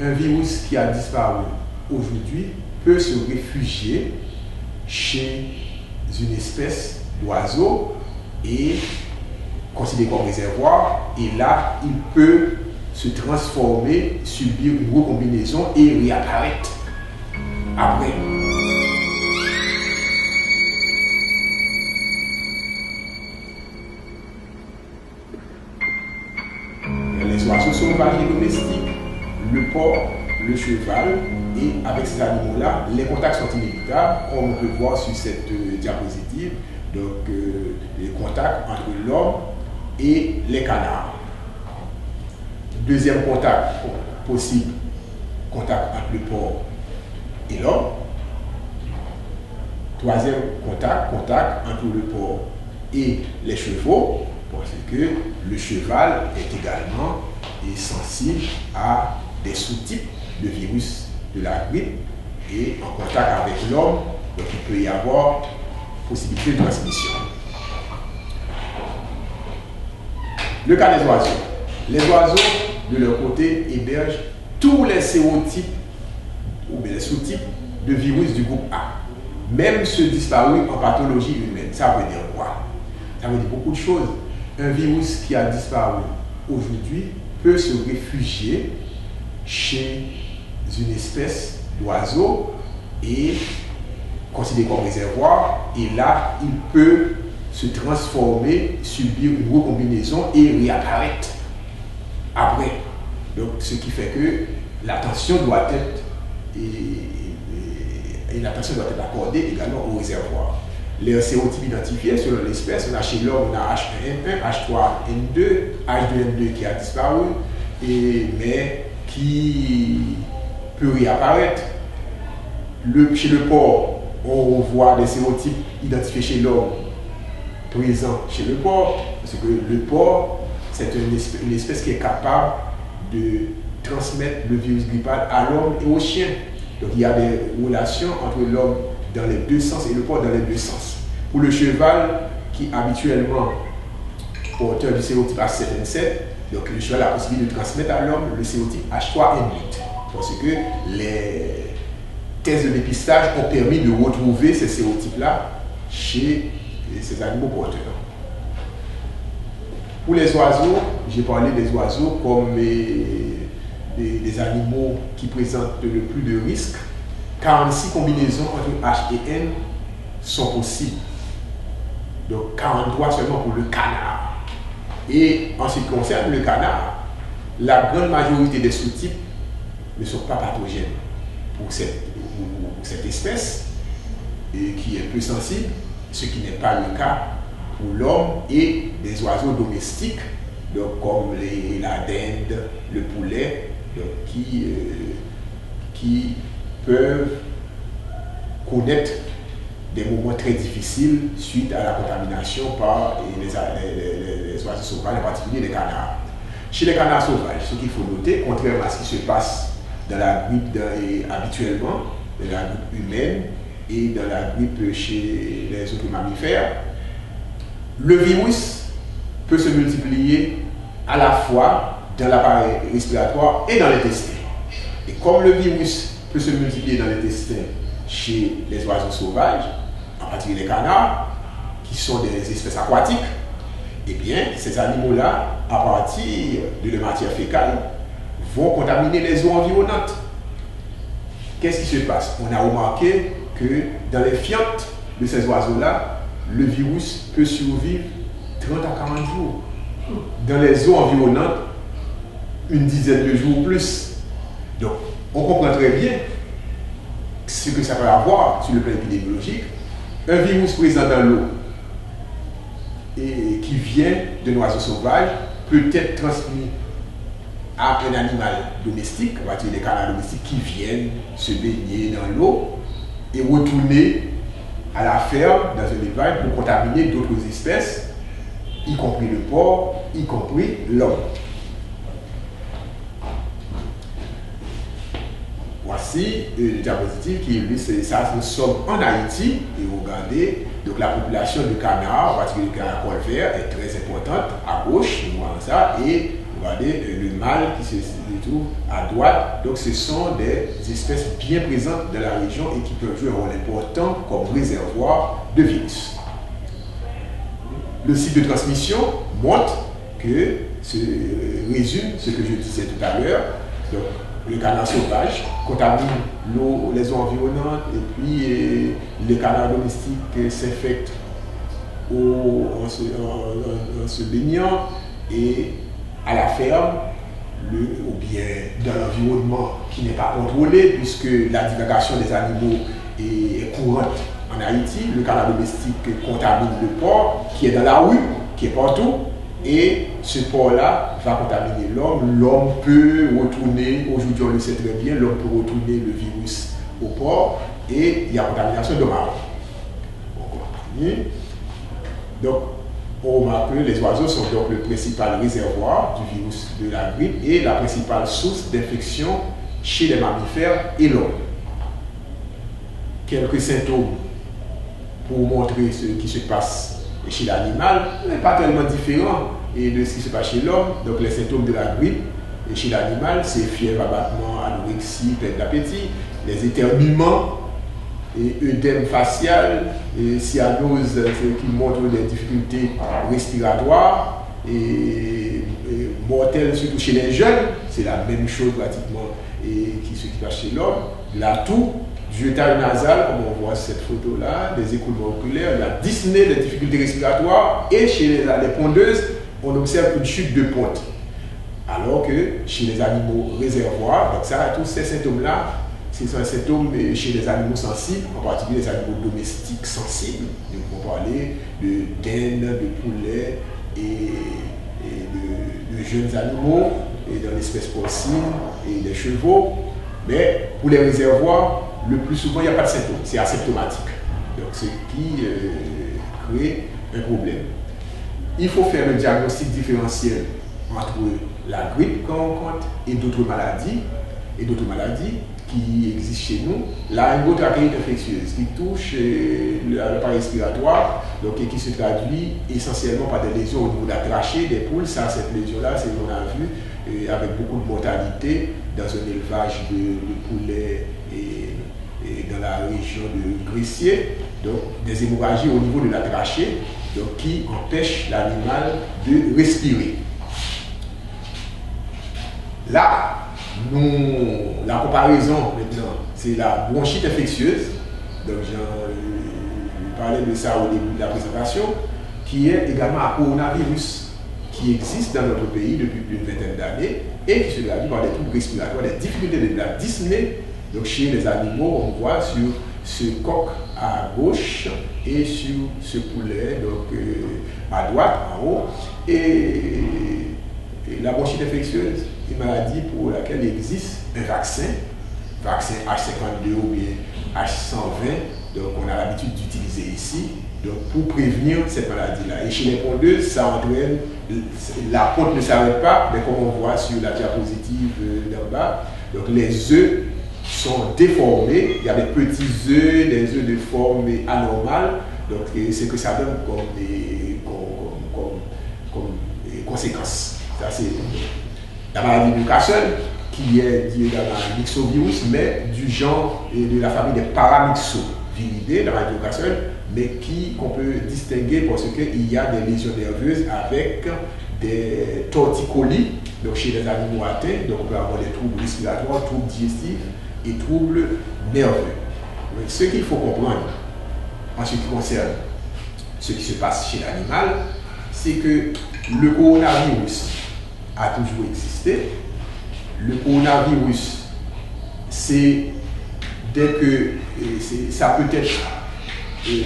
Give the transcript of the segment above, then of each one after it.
un virus qui a disparu aujourd'hui peut se réfugier chez une espèce d'oiseau et considéré comme réservoir, et là, il peut se transformer, subir une recombinaison et réapparaître après. Les oiseaux sauvages et domestiques, le porc, le cheval, et avec ces animaux-là, les contacts sont inévitables, comme on peut voir sur cette diapositive. Donc, les contacts entre l'homme et les canards. Deuxième contact possible, contact entre le porc et l'homme. Troisième contact entre le porc et les chevaux, parce que le cheval est également sensible à des sous-types de virus de la grippe, et en contact avec l'homme, donc il peut y avoir possibilité de transmission. Le cas des oiseaux. Les oiseaux, de leur côté, hébergent tous les sérotypes ou bien les sous-types de virus du groupe A, même ceux disparus en pathologie humaine. Ça veut dire quoi? Ça veut dire beaucoup de choses. Un virus qui a disparu aujourd'hui peut se réfugier chez une espèce d'oiseau et considéré comme réservoir, et là, il peut se transformer, subir une recombinaison et réapparaître après. Donc, ce qui fait que l'attention doit être et l'attention doit être accordée également au réservoir. Les sérotypes identifiés selon l'espèce, on a chez l'homme, on a H1N1, H3N2, H2N2 qui a disparu, mais qui peut réapparaître. Chez le porc, on voit des sérotypes identifiés chez l'homme présents chez le porc, parce que le porc, c'est une espèce qui est capable de transmettre le virus grippal à l'homme et au chien. Donc il y a des relations entre l'homme dans les deux sens et le porc dans les deux sens. Pour le cheval, qui est habituellement porteur du sérotype H7N7, donc le cheval a la possibilité de transmettre à l'homme le sérotype H3N8, parce que les tests de dépistage ont permis de retrouver ces sérotypes-là chez ces animaux porteurs. Pour les oiseaux, j'ai parlé des oiseaux comme des animaux qui présentent le plus de risques. 46 combinaisons entre H et N sont possibles. Donc 43 seulement pour le canard. Et en ce qui concerne le canard, la grande majorité des sous-types ne sont pas pathogènes pour cette espèce qui est peu sensible, ce qui n'est pas le cas pour l'homme et des oiseaux domestiques, donc comme la dinde, le poulet, donc qui peuvent connaître des moments très difficiles suite à la contamination par les oiseaux sauvages, en particulier les canards. Chez les canards sauvages, ce qu'il faut noter, contrairement à ce qui se passe dans la grippe habituellement, dans la grippe humaine et dans la grippe chez les autres mammifères, le virus peut se multiplier à la fois dans l'appareil respiratoire et dans l'intestin. Et comme le virus peut se multiplier dans l'intestin chez les oiseaux sauvages, en particulier les canards, qui sont des espèces aquatiques, eh bien, ces animaux-là, à partir de la matière fécale, vont contaminer les eaux environnantes. Qu'est-ce qui se passe? On a remarqué que dans les fientes de ces oiseaux-là, le virus peut survivre 30 à 40 jours. Dans les eaux environnantes, une dizaine de jours ou plus. Donc, on comprend très bien ce que ça peut avoir sur le plan épidémiologique. Un virus présent dans l'eau et qui vient d'un oiseau sauvage peut être transmis à un animal domestique, on va dire des canards domestiques qui viennent se baigner dans l'eau et retourner à la ferme, dans un élevage, pour contaminer d'autres espèces, y compris le porc, y compris l'homme. Voici une diapositive qui illustre ça. Nous sommes en Haïti et vous regardez, donc la population de canards, en particulier le canard colvert, est très importante à gauche, nous voyons ça, et vous regardez le mâle qui se trouve à droite. Donc ce sont des espèces bien présentes dans la région et qui peuvent jouer un rôle important comme réservoir de virus. Le site de transmission montre que résume ce que je disais tout à l'heure. Donc, le canal sauvage contamine l'eau, les eaux environnantes, et puis les canaux domestiques s'infectent en se baignant, et à la ferme, ou bien dans l'environnement qui n'est pas contrôlé, puisque la divagation des animaux est courante en Haïti. Le canal domestique contamine le porc qui est dans la rue, qui est partout, et ce porc-là va contaminer l'homme. L'homme peut retourner, aujourd'hui on le sait très bien, l'homme peut retourner le virus au porc, et il y a contamination de marron. Donc, on remarque que les oiseaux sont donc le principal réservoir du virus de la grippe et la principale source d'infection chez les mammifères et l'homme. Quelques symptômes pour montrer ce qui se passe chez l'animal, n'est pas tellement différent de ce qui se passe chez l'homme. Donc les symptômes de la grippe chez l'animal, c'est fièvre, abattement, anorexie, perte d'appétit, les éternuements, et œdème facial, et cyanose qui montre des difficultés respiratoires, et mortelles surtout chez les jeunes, c'est la même chose pratiquement qui se passe chez l'homme. La toux, du jetage nasal, comme on voit cette photo-là, des écoulements oculaires, la dyspnée, des difficultés respiratoires, et chez les pondeuses, on observe une chute de ponte. Alors que chez les animaux réservoirs, donc ça, tous ces symptômes-là, c'est un symptôme chez les animaux sensibles, en particulier les animaux domestiques sensibles. Nous pouvons parler de daims, de poulets et de jeunes animaux, et dans l'espèce porcine et les chevaux. Mais pour les réservoirs, le plus souvent, il n'y a pas de symptômes, c'est asymptomatique. Donc, ce qui crée un problème. Il faut faire le diagnostic différentiel entre la grippe qu'on rencontre et d'autres maladies qui existent chez nous. La hypotrachéite infectieuse qui touche l'appareil respiratoire, donc, et qui se traduit essentiellement par des lésions au niveau de la trachée des poules. Ça, cette lésion-là, c'est ce qu'on a vu avec beaucoup de mortalité dans un élevage de poulets et dans la région de Gressier. Donc, des hémorragies au niveau de la trachée, donc, qui empêchent l'animal de respirer. Là, la comparaison maintenant, c'est la bronchite infectieuse. Donc, je parlais de ça au début de la présentation, qui est également un coronavirus qui existe dans notre pays depuis plus d'une vingtaine d'années et qui se traduit par des troubles respiratoires, des difficultés de la dyspnée. Donc, chez les animaux, on voit sur ce coq à gauche et sur ce poulet donc, à droite, en haut. Et la bronchite infectieuse, une maladie pour laquelle il existe un vaccin H52 ou bien H120, donc on a l'habitude d'utiliser ici, donc pour prévenir cette maladie-là. Et chez les pondeuses, ça entraîne, la ponte ne s'arrête pas, mais comme on voit sur la diapositive d'en bas, donc les œufs sont déformés, il y a des petits œufs, des œufs de forme anormale, donc c'est que ça donne comme conséquence. Ça, c'est la maladie de Newcastle, qui est dans la myxovirus, mais du genre et de la famille des paramyxoviridae, la maladie de Newcastle, mais qu'on peut distinguer parce qu'il y a des lésions nerveuses avec des torticolis, donc chez les animaux atteints, donc on peut avoir des troubles respiratoires, troubles digestifs et troubles nerveux. Donc, ce qu'il faut comprendre en ce qui concerne ce qui se passe chez l'animal, c'est que le coronavirus a toujours existé. Le coronavirus, c'est dès que ça peut être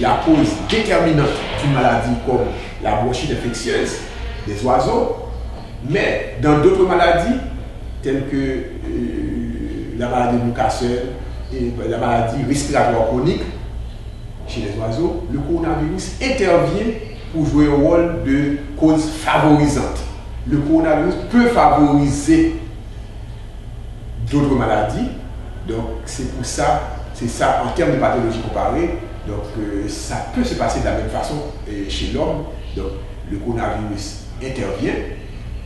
la cause déterminante d'une maladie comme la bronchite infectieuse des oiseaux, mais dans d'autres maladies telles que la maladie de Newcastle et la maladie respiratoire chronique chez les oiseaux, le coronavirus intervient pour jouer un rôle de cause favorisante. Le coronavirus peut favoriser d'autres maladies, donc c'est pour ça, c'est ça en termes de pathologie comparée, donc ça peut se passer de la même façon chez l'homme. Donc le coronavirus intervient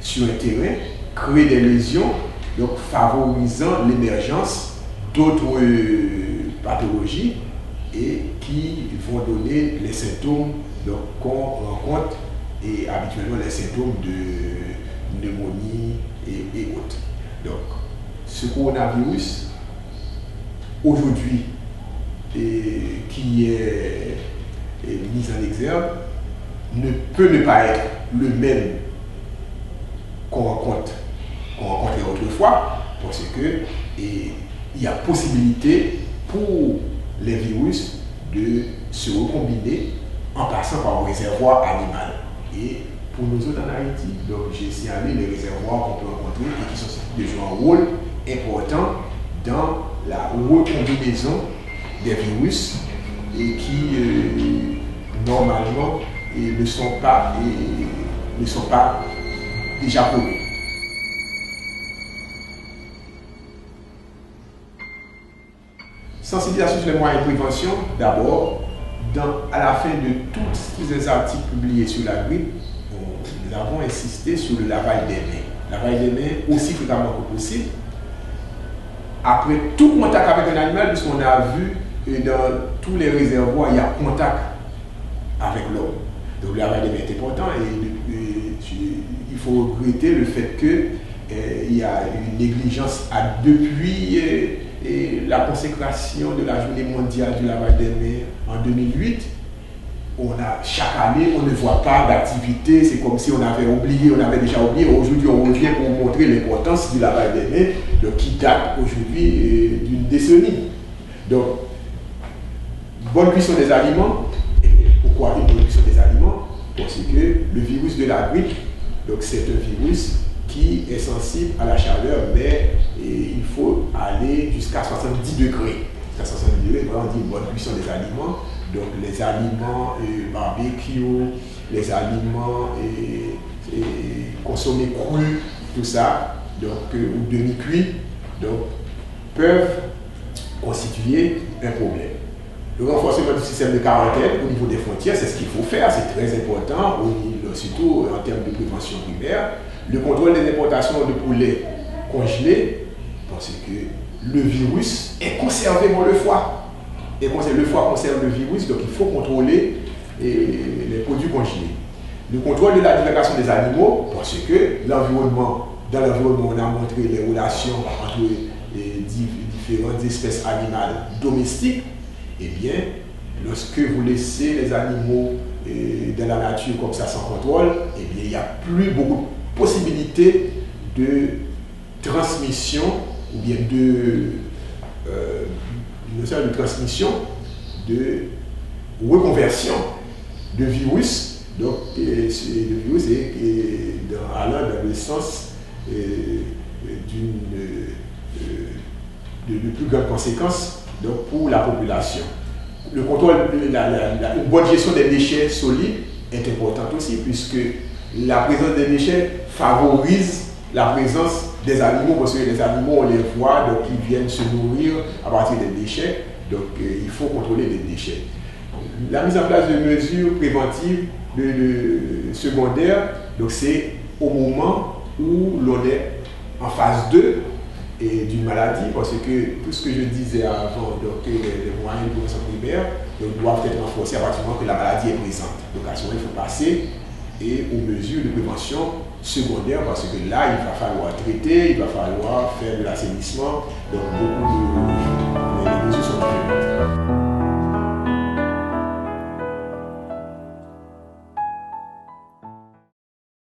sur un terrain, crée des lésions donc favorisant l'émergence d'autres pathologies et qui vont donner les symptômes qu'on rencontre et habituellement les symptômes de pneumonie et autres. Donc, ce coronavirus, aujourd'hui, qui est mis en exergue, ne peut ne pas être le même qu'on rencontrait autrefois, parce que il y a possibilité pour les virus de se recombiner en passant par un réservoir animal. Et pour nous autres en Haïti, donc j'ai signalé les réservoirs qu'on peut rencontrer et qui sont susceptibles de jouer un rôle important dans la recombinaison des virus et qui normalement ne sont pas déjà connus. Sensibilisation sur les moyens de prévention, d'abord, à la fin de tous les articles publiés sur la grippe, nous avons insisté sur le lavage des mains. Lavage des mains aussi fréquemment que possible. Après tout contact avec un animal, puisqu'on a vu dans tous les réservoirs, il y a contact avec l'homme. Donc le lavage des mains est important et il faut regretter le fait qu'il y a une négligence depuis la consécration de la journée mondiale du lavage des mains en 2008. Chaque année, on ne voit pas d'activité, c'est comme si on avait déjà oublié. Aujourd'hui, on revient pour montrer l'importance du lavage des mains, qui date aujourd'hui d'une décennie. Donc, bonne cuisson des aliments. Et pourquoi une bonne cuisson des aliments? Parce que le virus de la grippe, c'est un virus qui est sensible à la chaleur, mais il faut aller jusqu'à 70 degrés. Jusqu'à 70 degrés, on dit une bonne cuisson des aliments. Donc les aliments barbecue, les aliments consommés crus, tout ça, ou demi-cuits, peuvent constituer un problème. Le renforcement du système de quarantaine au niveau des frontières, c'est ce qu'il faut faire, c'est très important, surtout en termes de prévention primaire. Le contrôle des importations de poulets congelés, parce que le virus est conservé dans le foie. Et le foie conserve le virus, donc il faut contrôler les produits congelés. Le contrôle de la divulgation des animaux, parce que dans l'environnement, on a montré les relations entre les différentes espèces animales domestiques. Eh bien, lorsque vous laissez les animaux dans la nature comme ça sans contrôle, eh bien, il n'y a plus beaucoup de possibilités de transmission ou bien de de reconversion de virus. Donc, le virus est allant dans le sens de plus grandes conséquences pour la population. Le contrôle, une bonne gestion des déchets solides est importante aussi, puisque la présence des déchets favorise la présence des animaux, parce que les animaux, on les voit, donc ils viennent se nourrir à partir des déchets, donc il faut contrôler les déchets. La mise en place de mesures préventives secondaires, donc c'est au moment où l'on est en phase 2 d'une maladie, parce que tout ce que je disais avant, donc les moyens de prévention primaire doivent être renforcés à partir du moment que la maladie est présente. Donc à ce moment, il faut passer aux mesures de prévention secondaire, parce que là, il va falloir traiter, il va falloir faire de l'assainissement, donc